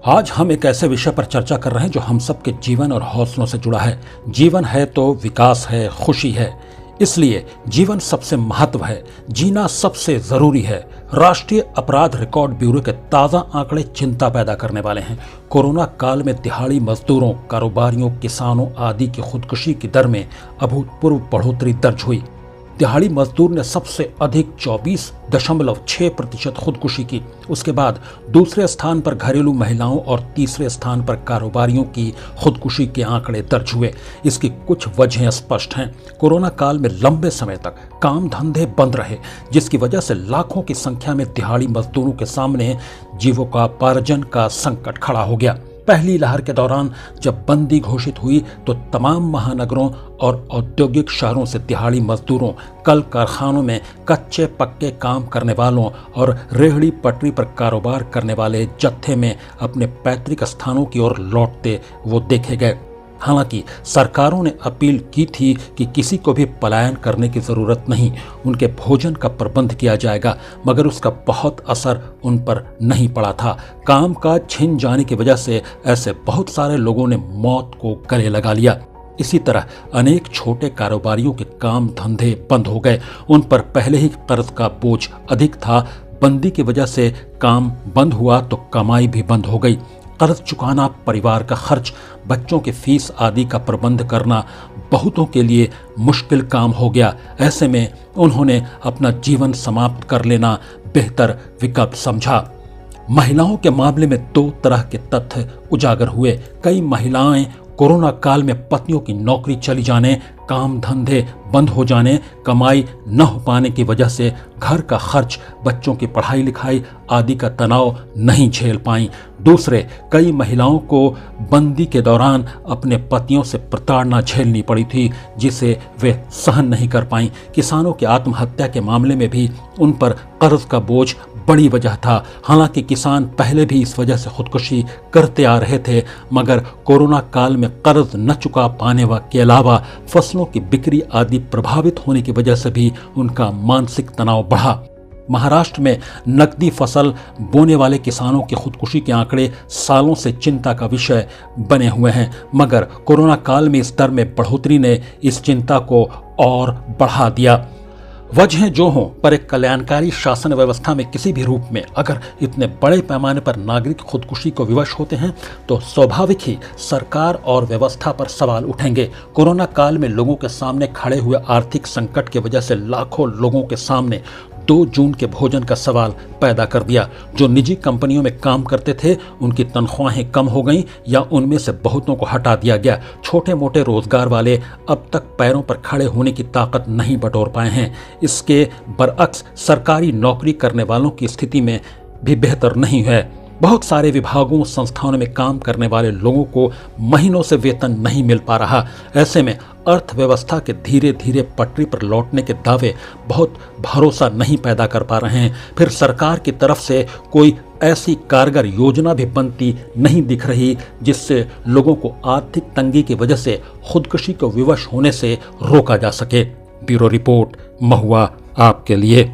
आज हम एक ऐसे विषय पर चर्चा कर रहे हैं जो हम सबके जीवन और हौसलों से जुड़ा है। जीवन है तो विकास है, खुशी है, इसलिए जीवन सबसे महत्व है, जीना सबसे जरूरी है। राष्ट्रीय अपराध रिकॉर्ड ब्यूरो के ताजा आंकड़े चिंता पैदा करने वाले हैं। कोरोना काल में दिहाड़ी मजदूरों, कारोबारियों, किसानों आदि की खुदकुशी की दर में अभूतपूर्व बढ़ोतरी दर्ज हुई। दिहाड़ी मजदूर ने सबसे अधिक 24.6% खुदकुशी की। उसके बाद दूसरे स्थान पर घरेलू महिलाओं और तीसरे स्थान पर कारोबारियों की खुदकुशी के आंकड़े दर्ज हुए। इसकी कुछ वजहें स्पष्ट हैं। कोरोना काल में लंबे समय तक काम धंधे बंद रहे, जिसकी वजह से लाखों की संख्या में दिहाड़ी मजदूरों के सामने जीविकोपार्जन का संकट खड़ा हो गया। पहली लहर के दौरान जब बंदी घोषित हुई तो तमाम महानगरों और औद्योगिक शहरों से दिहाड़ी मजदूरों, कल कारखानों में कच्चे पक्के काम करने वालों और रेहड़ी पटरी पर कारोबार करने वाले जत्थे में अपने पैतृक स्थानों की ओर लौटते वो देखे गए। हालांकि सरकारों ने अपील की थी कि किसी को भी पलायन करने की जरूरत नहीं, उनके भोजन का प्रबंध किया जाएगा, मगर उसका बहुत असर उन पर नहीं पड़ा था। काम काज छिन जाने की वजह से ऐसे बहुत सारे लोगों ने मौत को गले लगा लिया। इसी तरह अनेक छोटे कारोबारियों के काम धंधे बंद हो गए। उन पर पहले ही कर्ज का बोझ अधिक था। बंदी की वजह से काम बंद हुआ तो कमाई भी बंद हो गई। कर्ज चुकाना, परिवार का खर्च, बच्चों की फीस आदि का प्रबंध करना बहुतों के लिए मुश्किल काम हो गया। ऐसे में उन्होंने अपना जीवन समाप्त कर लेना बेहतर विकल्प समझा। महिलाओं के मामले में दो तरह के तथ्य उजागर हुए। कई महिलाएं कोरोना काल में पतियों की नौकरी चली जाने, काम धंधे बंद हो जाने, कमाई न हो पाने की वजह से घर का खर्च, बच्चों की पढ़ाई लिखाई आदि का तनाव नहीं झेल पाईं। दूसरे, कई महिलाओं को बंदी के दौरान अपने पतियों से प्रताड़ना झेलनी पड़ी थी, जिसे वे सहन नहीं कर पाईं। किसानों की आत्महत्या के मामले में भी उन पर कर्ज का बोझ बड़ी वजह था। हालांकि किसान पहले भी इस वजह से खुदकुशी करते आ रहे थे, मगर कोरोना काल में कर्ज न चुका पाने के अलावा फसलों की बिक्री आदि प्रभावित होने की वजह से भी उनका मानसिक तनाव बढ़ा। महाराष्ट्र में नकदी फसल बोने वाले किसानों की खुदकुशी के आंकड़े सालों से चिंता का विषय बने हुए हैं, मगर कोरोना काल में इस दर में बढ़ोतरी ने इस चिंता को और बढ़ा दिया। वजहें जो हों, पर एक कल्याणकारी शासन व्यवस्था में किसी भी रूप में अगर इतने बड़े पैमाने पर नागरिक खुदकुशी को विवश होते हैं तो स्वाभाविक ही सरकार और व्यवस्था पर सवाल उठेंगे। कोरोना काल में लोगों के सामने खड़े हुए आर्थिक संकट की वजह से लाखों लोगों के सामने 2 जून के भोजन का सवाल पैदा कर दिया। जो निजी कंपनियों में काम करते थे, उनकी तनख्वाहें कम हो गईं या उनमें से बहुतों को हटा दिया गया। छोटे मोटे रोजगार वाले अब तक पैरों पर खड़े होने की ताकत नहीं बटोर पाए हैं। इसके बरअक्स सरकारी नौकरी करने वालों की स्थिति में भी बेहतर नहीं है। बहुत सारे विभागों, संस्थानों में काम करने वाले लोगों को महीनों से वेतन नहीं मिल पा रहा। ऐसे में अर्थव्यवस्था के धीरे धीरे पटरी पर लौटने के दावे बहुत भरोसा नहीं पैदा कर पा रहे हैं। फिर सरकार की तरफ से कोई ऐसी कारगर योजना भी बनती नहीं दिख रही जिससे लोगों को आर्थिक तंगी की वजह से खुदकुशी को विवश होने से रोका जा सके। ब्यूरो रिपोर्ट, महुआ आपके लिए।